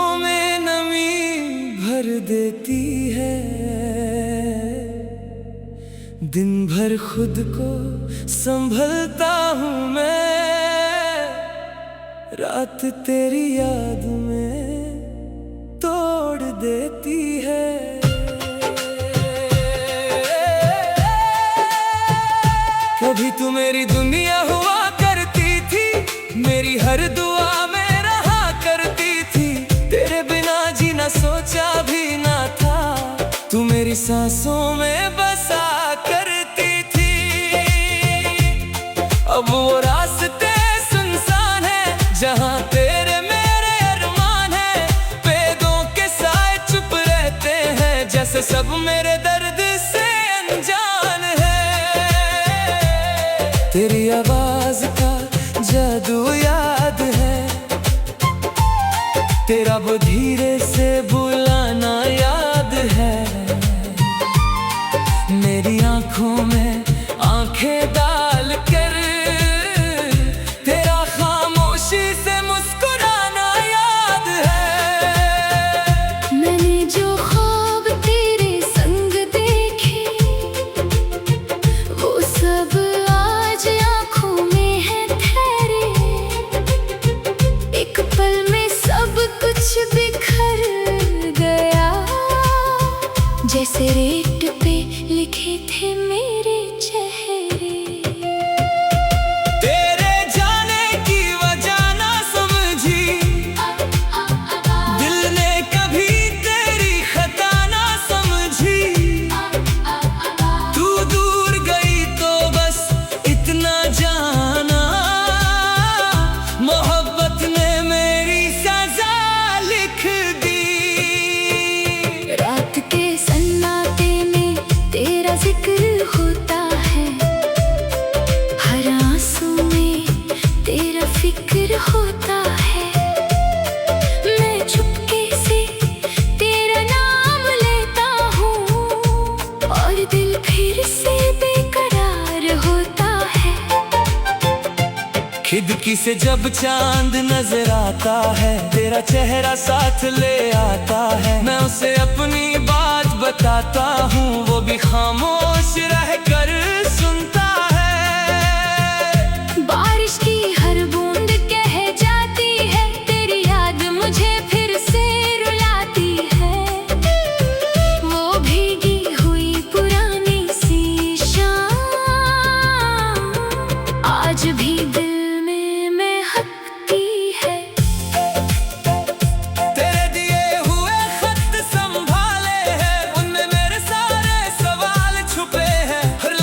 सांसों में नमी भर देती है। दिन भर खुद को संभलता हूँ मैं, रात तेरी याद में तोड़ देती है। कभी तू मेरी दुनिया हुआ करती थी, मेरी हर दुआ में रहा करती थी। तेरे बिना जीना सोचा भी ना था, तू मेरी सांसों में बसा करती थी। अब वो रास्ते सुनसान है जहाँ तेरे मेरे अरमान है। पेड़ों के साए चुप रहते हैं, जैसे सब मेरे दर्द से अनजान है। तेरी आवाज का जादू याद है, तेरा वो धीरे से बुलाना याद है। मेरी आंखों में आंखें डाल कर तेरा खामोशी से मुस्कुराना याद है। मैंने जो ख्वाब तेरे संग देखे, वो सब आज आंखों में है ठहरे। एक पल में सब कुछ बिखर गया, जैसे रेत पे लिखे थे मेरे चेहरे। तेरे जाने की वजह ना समझी, दिल ने कभी तेरी खता ना समझी। तू दूर गई तो बस इतना जाना, मोहब्बत ने मेरी सजा लिख दी। रात के सन्नाटे में तेरा जिक्र होता है, हर आंसू में तेरा फिक्र होता है। मैं चुपके से तेरा नाम लेता हूँ, और दिल फिर से बेकरार होता है। खिड़की से जब चांद नजर आता है, तेरा चेहरा साथ ले आता है। मैं उसे अपनी बात बताता हूँ, वो भी खामोश रहकर सुनता है। बारिश की हर बूंद कह जाती है, तेरी याद मुझे फिर से रुलाती है। वो भीगी हुई पुरानी सी शाम आज भी दिल में महकती है। तेरे दिए हुए खत संभाले हैं, उनमें मेरे सारे सवाल छुपे हैं। हर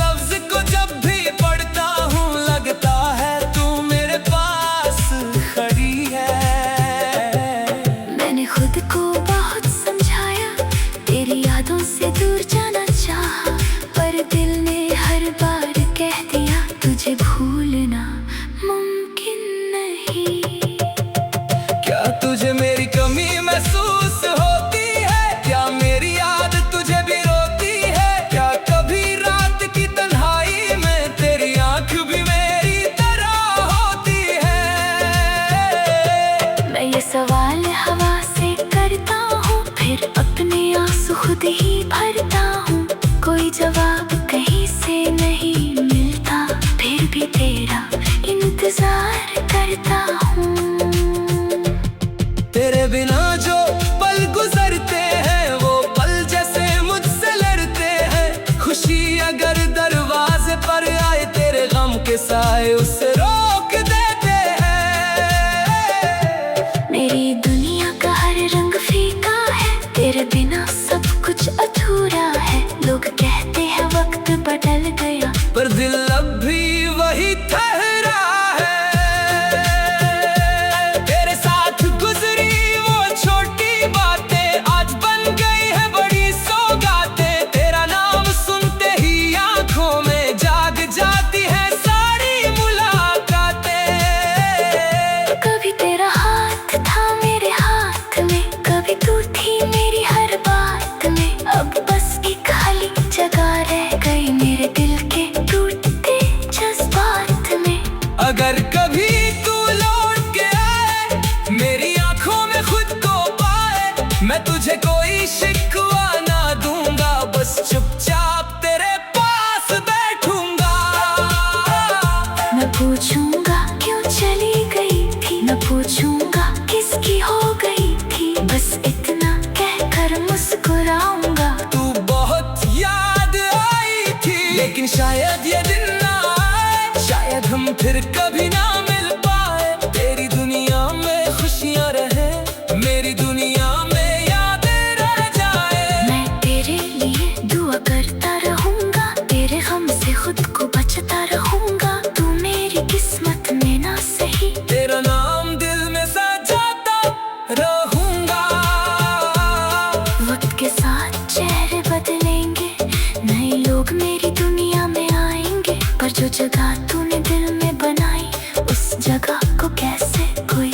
जगह तूने दिल में बनाई, उस जगह को कैसे कोई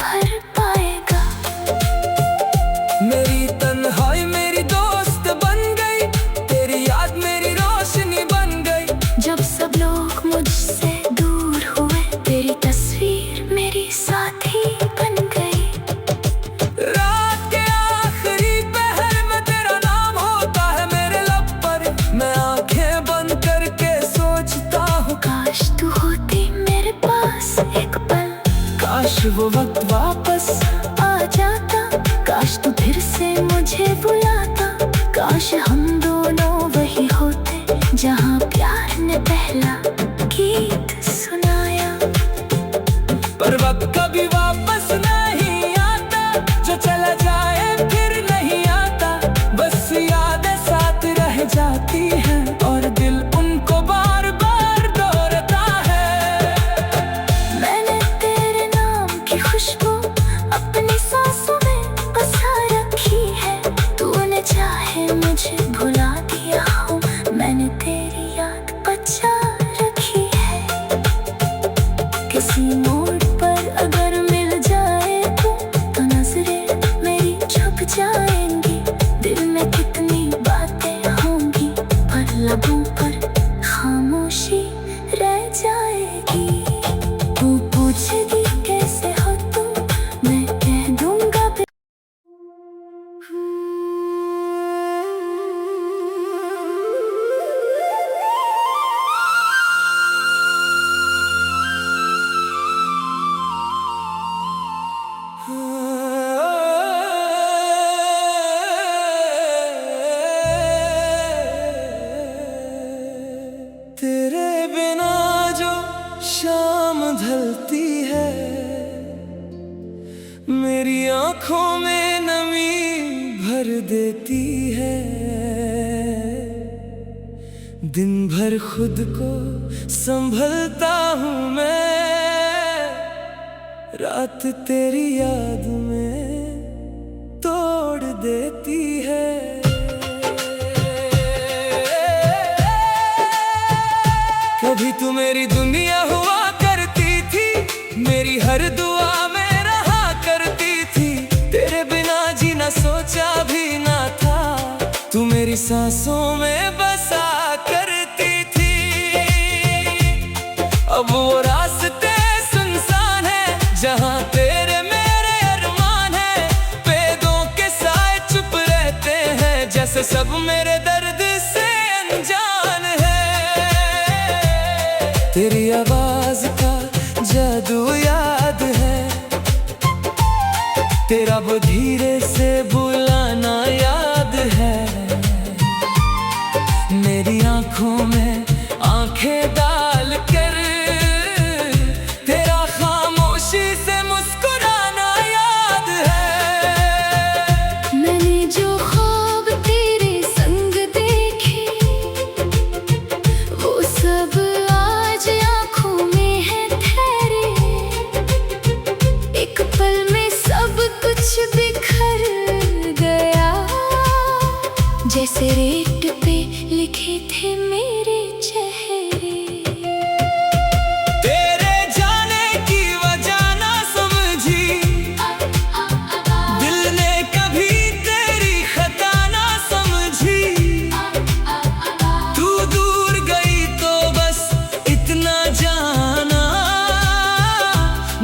भर पाएगा। मेरी तन्हाई मेरी दोस्त बन गई, तेरी याद मेरी रोशनी बन गई। जब सब लोग मुझसे दूर हुए, तेरी तस्वीर मेरी साथी बन गई। रात के आखिरी पहर में तेरा नाम होता है मेरे लब पर, मैं आंखें बंद करके सोचता हूँ काश तू होती मेरे पास एक पल, काश वो वक्त वापस आ जाता, काश तू फिर से मुझे बुलाता, काश हम दोनों वही होते जहाँ प्यार ने पहला गीत सुनाया। पर वक्त कभी वापस नहीं आता, जो चला जाए फिर नहीं आता, बस यादें साथ रह जाती हैं और दिल उनको बार बार दोहराता है। मैंने तेरे नाम की खुशबू अपनी सांसों में बसा रखी है, तूने चाहे मुझे भुला दिया हो, मैंने तेरी याद बचा रखी है। किसी मोड़ पर अगर मिल जाए तो नजरें मेरी झुक जाएंगी, दिल में कितनी बातें होंगी पर लबों पर खामोशी रह जाएगी। तू पूछेगी कैसे हो तुम, मैं कह दूंगा तेरे बिना जो शाम ढलती है, मेरी आंखों में नमी भर देती है। दिन भर खुद को संभलता हूँ मैं, रात तेरी याद में तोड़ देती है। कभी तू मेरी दुनिया हुआ करती थी, मेरी हर दुआ में रहा करती थी, तेरे बिना जीना सोचा भी ना था, तू मेरी सांसों में बसा करती थी। अब वो रास्ते सुनसान है जहाँ तेरे मेरे अरमान है, पेड़ों के साए चुप रहते हैं जैसे सब मेरे दर्द से अनजान है। तेरी आवाज का जादू याद है, तेरा वो धीरे से बुलाना याद है, मेरी आंखों में आंखें डाल कर तेरा खामोशी से मुस्कुराना याद है। मैंने जो ख्वाब तेरे संग देखे, वो सब आज आँखों में है ठहरे, एक पल में सब कुछ बिखर गया, जैसे रेत पे लिखे थे मेरे चेहरे। तेरे जाने की वजह ना समझी, दिल ने कभी तेरी खता ना समझी, तू दूर गई तो बस इतना जाना,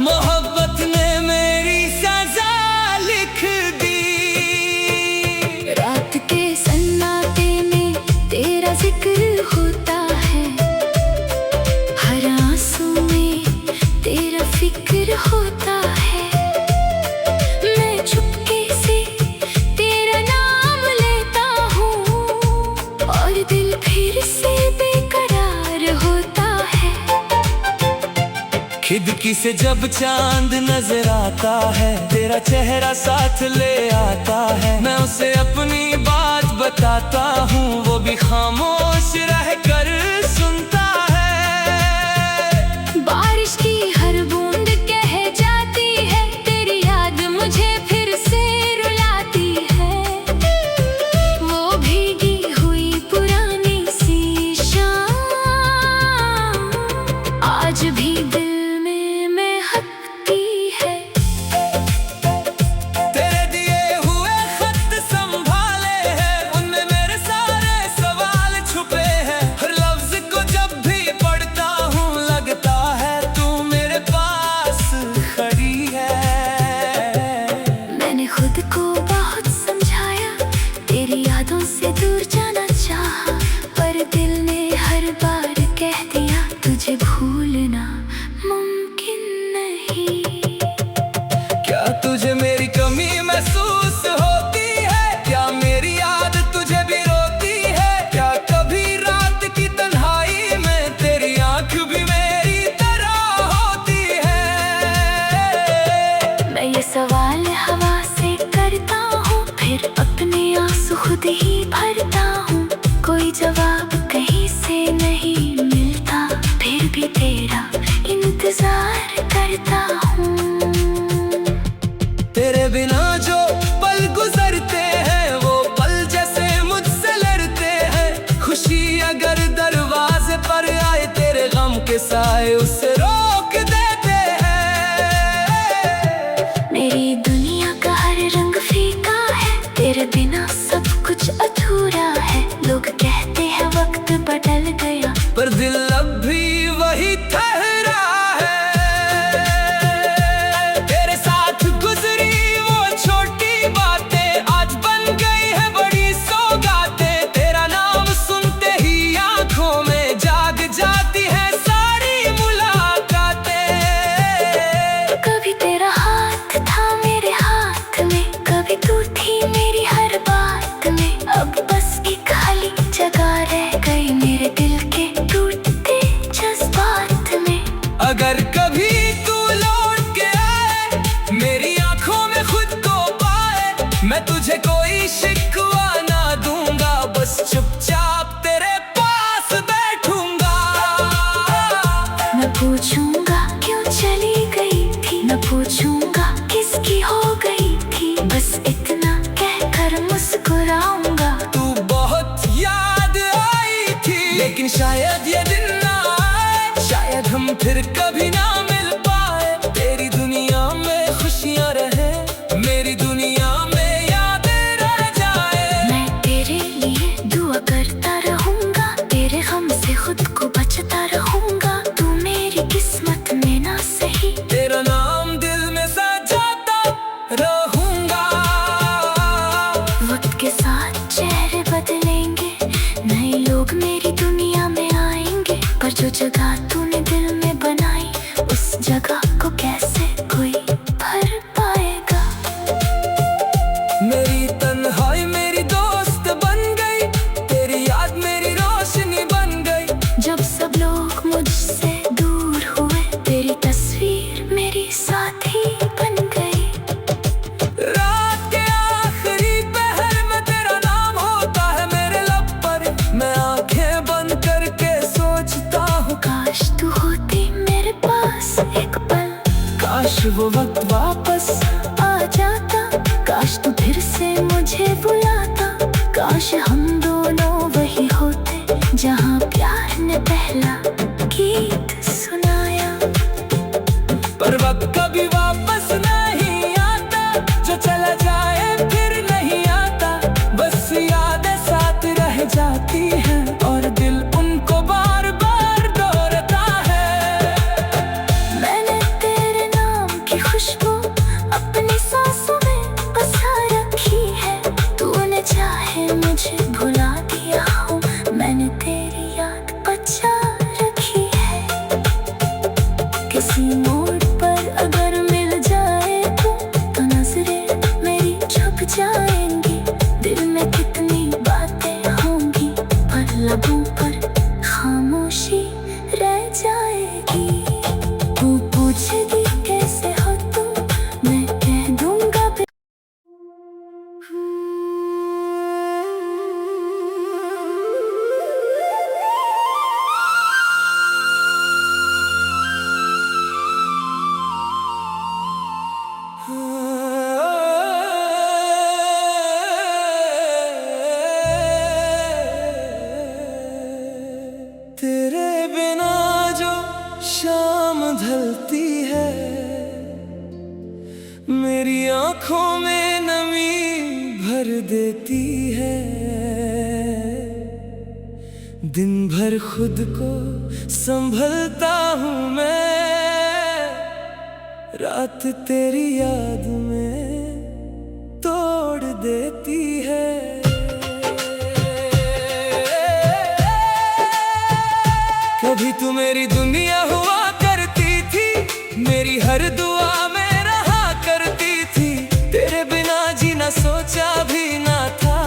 मोहब्बत ने मेरी सजा लिख दी। रात के सन्नाटे में तेरा जिक्र होता है, हर आंसू में तेरा फिक्र होता है, मैं चुपके से तेरा नाम लेता हूँ और दिल फिर से बेकरार होता है। खिड़की से जब चांद नजर आता है, तेरा चेहरा साथ ले आता है, मैं उसे अपनी बात बताता हूँ, वो भी खामोश रहकर सुनता है। बारिश की हर बूंद कह जाती है, तेरी याद मुझे फिर से रुलाती है, वो भीगी हुई पुरानी सी शाम। मैं तुझे कोई शिकवा ना दूंगा, बस चुपचाप तेरे पास बैठूंगा। न पूछूंगा क्यों चली गई थी, न पूछूंगा किसकी हो गई थी, बस इतना कहकर मुस्कुराऊंगा। तू बहुत याद आई थी, लेकिन शायद ये दिन ना आए, शायद हम फिर कभी ना मिल पाए। तेरी दुनिया में खुशियां रहे, मेरी दुनिया में यादें रह जाए। मैं तेरे लिए दुआ करता रहूंगा, तेरे गम से खुद को बचता रहूंगा। तू मेरी किस्मत में ना सही, तेरा नाम दिल में सजाता रहूंगा। वक्त के साथ चेहरे बदलेंगे, नए लोग मेरी दुनिया में आएंगे, पर जो जगह तूने दिल में बनाई, उस जगह को कैसे कोई भर पाएगा। मेरी तन्हाई मेरी दोस्त बन गई, तेरी याद मेरी रोशनी बन गई। जब सब लोग मुझसे दूर हुए, तेरी तस्वीर मेरी साथी बन गई। रात के आखिरी पहर में तेरा नाम होता है मेरे लब पर, मैं आंखें बंद करके सोचता हूँ, काश तू होती मेरे पास एक पल, काश वो वक्त वापस आ जाता, काश तू फिर से मुझे बुलाता, काश हम दोनों वही होते जहाँ प्यार ने पहला गीत सुनाया। पर वक्त कभी वापस नहीं आता, जो चला जाए फिर नहीं आता, बस यादें साथ रह जाती हैं और दिल उनको बार बार दोहराता है। मैंने तेरे नाम की खुशबू अपनी सांसों में बसा रखी है, तूने चाहे मुझे भुला दिया हो, मैंने तेरी याद बचा रखी है। किसी मोड़ पर अगर मिल जाए तो नजरें मेरी छुप जाएंगी, दिल में कितनी बातें होंगी, पर लबों पर खामोशी रह जाएगी। तू पूछेगी कैसे हो तुम, मैं कह दूंगा तेरे बिना जो शाम ढलती है, मेरी आंखों में नमी भर देती है। दिन भर खुद को संभलता हूँ मैं, रात तेरी याद में तोड़ देती है। कभी तू मेरी दुनिया हुआ करती थी, मेरी हर दुआ में रहा करती थी, तेरे बिना जीना सोचा भी ना था,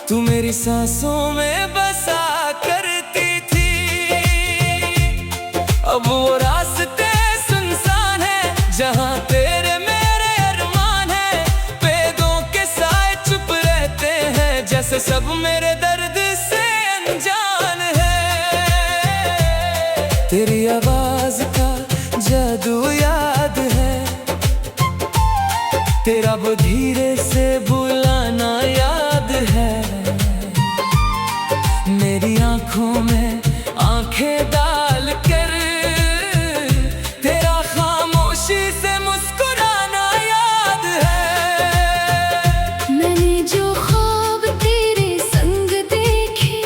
तू मेरी सांसों में बसा करती थी। अब वो रास्ते सुनसान है, जहाँ तेरे मेरे अरमान है, पेड़ों के साए चुप रहते हैं, जैसे सब मेरे दर्द से अनजान है। तेरी आवाज का जादू याद है, तेरा वो धीरे से बुलाना याद है। मेरी आंखों में आंखें डाल कर तेरा खामोशी से मुस्कुराना याद है। मैंने जो ख्वाब तेरे संग देखे,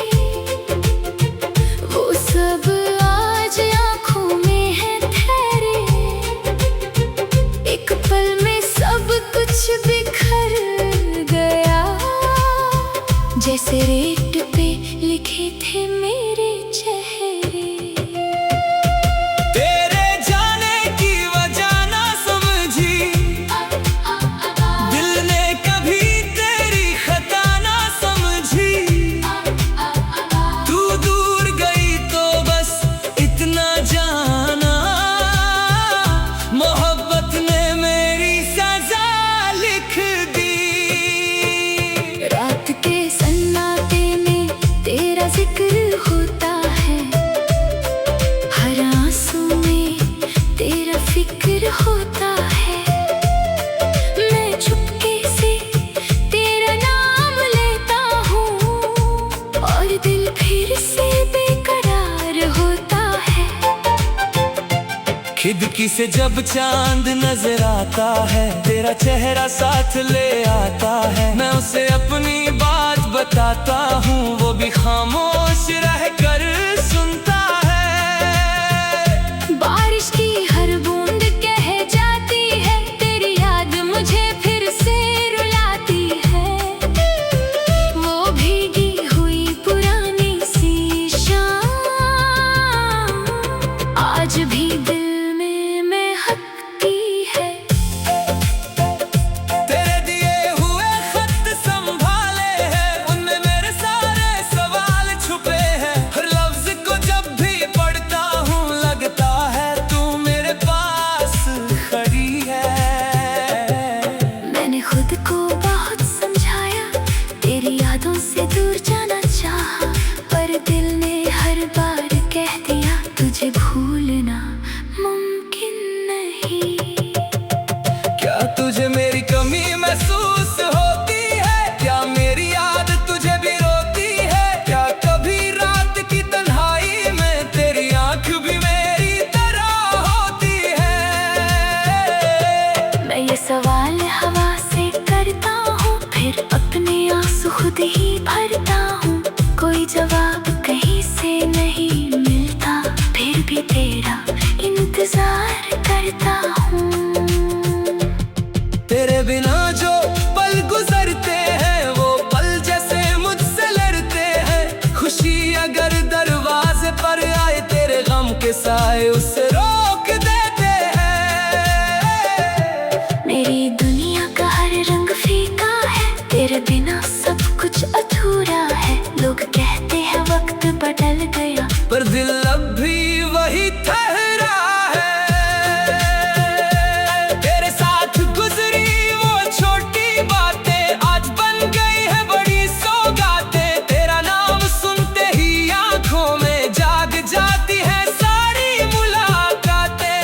वो सब आज आँखों में है ठहरे। एक पल में सब कुछ बिखर गया, जैसे रेत पे लिखे थे मेरे चेहरे। तेरे जाने की वजह ना समझी, दिल ने कभी तेरी खता ना समझी। तू दूर गई तो बस इतना जाना, मोहब्बत ने मेरी सजा लिख दी। खिड़की से जब चांद नजर आता है, तेरा चेहरा साथ ले आता है। मैं उसे अपनी बात बताता हूँ, वो भी खामोश रह कर सुनता है। बारिश की हर बूंद कह जाती है, तेरी याद मुझे फिर से रुलाती है। वो भीगी हुई पुरानी सी शाम आज भी दिल में महकती है। तेरे दिए हुए खत संभाले हैं, उनमें मेरे सारे सवाल छुपे हैं। हर लफ्ज को जब भी पढ़ता हूँ, लगता है तू मेरे पास खड़ी है। मैंने खुद को बहुत समझाया, तेरी यादों से दूर जाना चाहा, पर दिल ने हर बार कह दिया तुझे भूलना मुमकिन नहीं। क्या तुझे मेरी कमी महसूस होती है? क्या मेरी याद तुझे भी रोती है? क्या कभी रात की तन्हाई में तेरी आंख भी मेरी तरह होती है? मैं ये सवाल हवा से करता हूँ, फिर अपने आंसू खुद ही भरता हूँ। कोई जवाब कहीं से नहीं मिलता, फिर भी तेरा इंतजार करता हूँ। तेरे बिना जो पल गुजरते हैं, वो पल जैसे मुझसे लड़ते हैं। खुशी अगर दरवाजे पर आए, तेरे गम के साए उसे रोक देते हैं। मेरी दुनिया का हर रंग फीका है, तेरे बिना सब कुछ अधूरा है। लोग कहते हैं वक्त बदल गया, पर दिल अब भी वही ठहरा है। तेरे साथ गुजरी वो छोटी बातें आज बन गई है बड़ी सौगातें। तेरा नाम सुनते ही आंखों में जाग जाती है सारी मुलाकातें।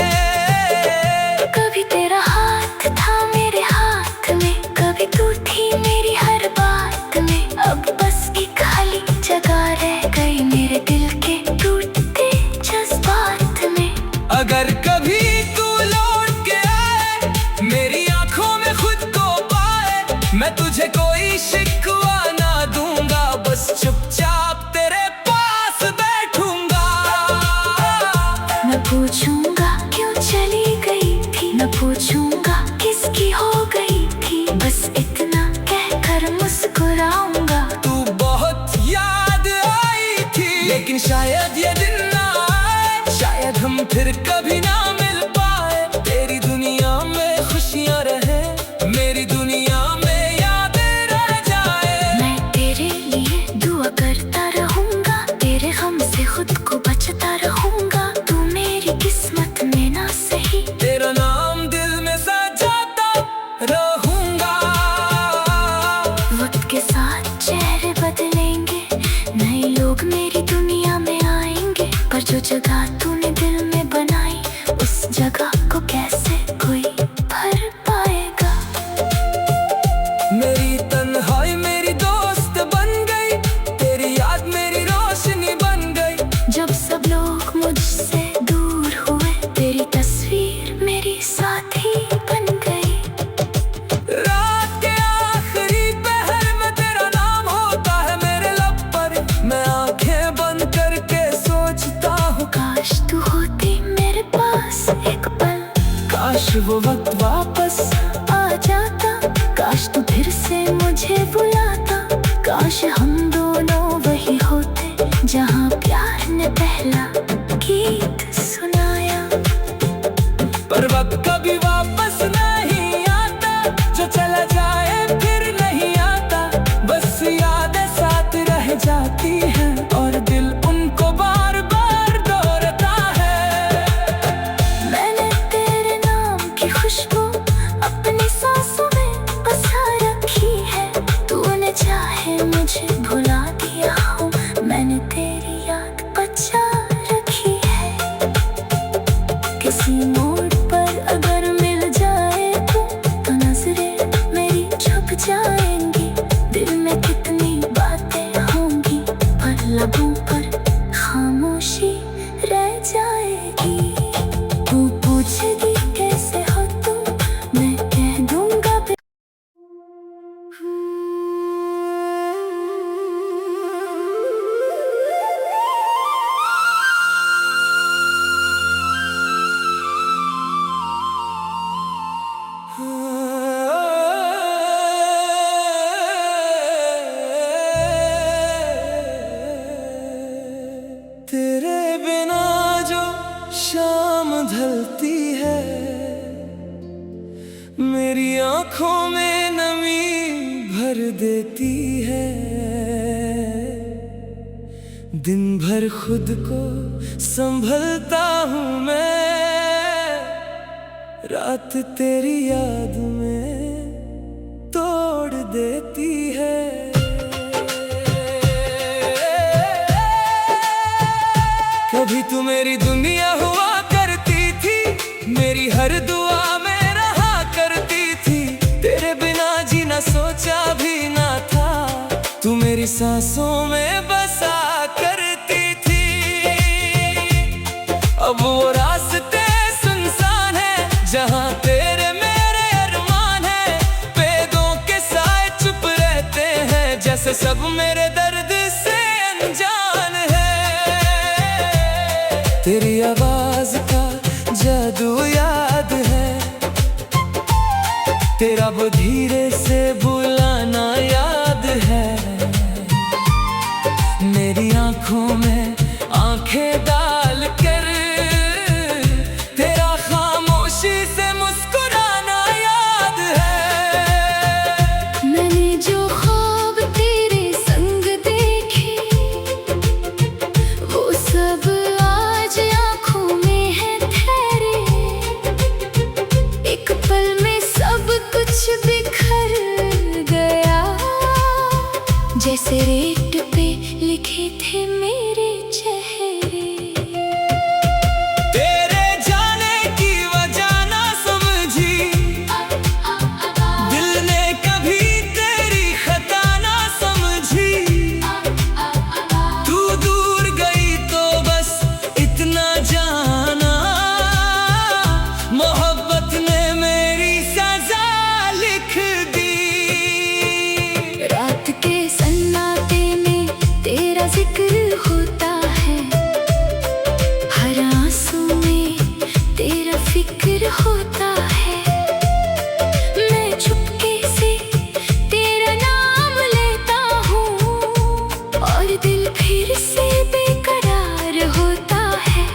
कभी तेरा हाथ था मेरे हाथ में, कभी तू थी मेरी हर बात में। अब बस एक खाली जगह रह गई मेरे दिल के टूटते जज्बात में। अगर कभी तू लौट के आए, मेरी आंखों में खुद को पाए, मैं तुझे कोई शिकवा ना दूंगा, बस चुपचाप तेरे पास बैठूंगा। मैं पूछूंगा क्यों चली गई थी, मैं पूछूंगा किसकी हो गई थी, बस इतना कहकर मुस्कुराऊंगा। तू बहुत याद आई थी, लेकिन शायद ये दिन ना आए, शायद हम फिर कभी ना मिल पाए। तेरी दुनिया में खुशियां रहे, मेरी दुनिया में यादें रह जाए। मैं तेरे लिए दुआ करता रहूंगा, तेरे गम से खुद को बचता रहूंगा। तू मेरी किस्मत में ना सही, तेरा नाम दिल में सजाता रहूंगा। वक्त के साथ चेहरे बदलेंगे, नए लोग मेरी दुनिया में आएंगे, पर जो जगह तूने दिल में बनाई, उस जगह को कैसे कोई भर पाएगा। मेरी तन्हाई मेरी दोस्त बन गई, तेरी याद मेरी रोशनी बन गई। जब सब लोग मुझसे दूर हुए, तेरी तस्वीर मेरी साथी बन गई। रात के आखिरी पहर में तेरा नाम होता है मेरे लब पर, मैं आंखें बंद करके सोचता हूँ, काश तू होती मेरे पास एक पल, काश वो वक्त वापस आ जाता, काश तू फिर से मुझे बुलाता। काश हम दोनों वही होते, जहाँ प्यार ने पहला गीत सुनाया। पर वक्त कभी वापस नहीं आता, जो चला जाए फिर नहीं आता। बस यादें साथ रह जाती हैं, और दिल उनको बार बार दोहराता है। मैंने तेरे नाम की खुशबू अपनी सांसों में बसा रखी है, तूने चाहे मुझे भर देती है। दिन भर खुद को संभलता हूँ मैं, रात तेरी याद में तोड़ देती है। कभी तू मेरी दुनिया हुआ करती थी, मेरी हर दुआ में रहा करती थी। तेरे बिना जीना सोचा भी ना था, तू मेरी सांसों में बसा करती थी। अब वो रास्ते सुनसान है जहाँ तेरे मेरे अरमान है। पेड़ों के साए चुप रहते हैं, जैसे सब मेरे दर्द से अनजान है। तेरी आवाज का जादू याद है, तेरा वो धीरे से बुलाना याद है। मेरी आंखों में आंखें डाल कर तेरा खामोशी से मुस्कुराना याद है। मैंने जो ख्वाब तेरे संग देखे, वो सब आज आँखों में है ठहरे। एक पल में सब कुछ बिखर गया, जैसे रेत पे लिखे थे मेरे चेहरे। तेरे जाने की वजह ना समझी, दिल ने कभी तेरी खता ना समझी। तू दूर गई तो बस इतना जाना, मोहब्बत ने मेरी सजा लिख दी। रात के सन्नाटे में तेरा जिक्र होता है, हर आंसू में तेरा फिक्र होता है। मैं चुपके से तेरा नाम लेता हूँ, और दिल फिर से बेकरार होता है।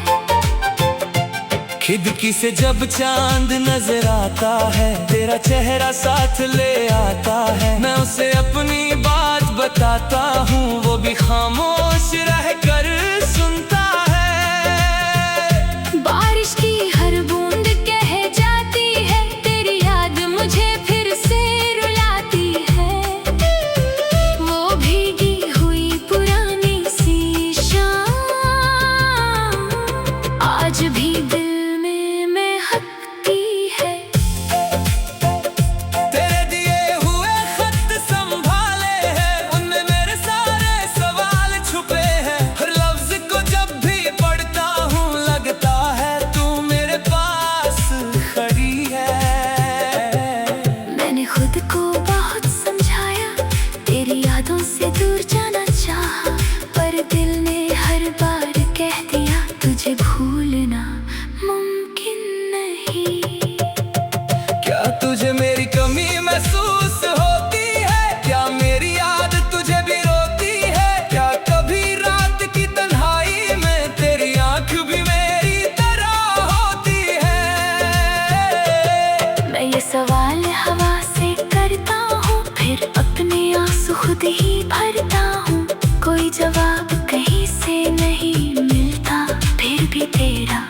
खिड़की से जब चांद नजर आता है, तेरा चेहरा साथ ले आता है। मैं उसे अपनी बात बताता हूँ, वो भी खामोश रहकर सुनता है। बारिश की हर बूंद कह जाती है, तेरी याद मुझे फिर से रुलाती है। वो भीगी हुई पुरानी सी शाम आज भी दिल में महकती है। तेरे दिए हुए खत संभाले हैं, उनमें मेरे सारे सवाल छुपे हैं। हर लफ्ज को जब भी पढ़ता हूँ, लगता है तू मेरे पास खड़ी है। मैंने खुद को बहुत समझाया, तेरी यादों से दूर जाना चाहा, पर दिल ने हर बार कह दिया तुझे भूलना मुमकिन नहीं। क्या तुझे मेरी कमी महसूस होती है? क्या मेरी याद तुझे भी रोती है? क्या कभी रात की तन्हाई में तेरी आंख भी मेरी तरह होती है? मैं ये सवाल हवा से करता हूँ, फिर अपने आंसू खुद ही भरता हूँ। कोई जवाब कहीं से नहीं मिलता, फिर भी तेरा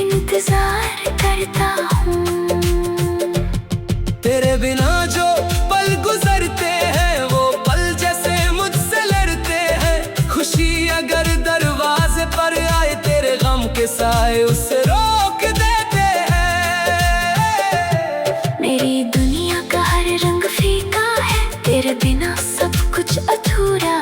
इंतजार करता हूँ। तेरे बिना जो पल गुजरते हैं, वो पल जैसे मुझसे लड़ते हैं। खुशी अगर दरवाजे पर आए, तेरे गम के साए उसे रोक देते हैं। मेरी दुनिया का हर रंग फीका है, तेरे बिना सब कुछ अधूरा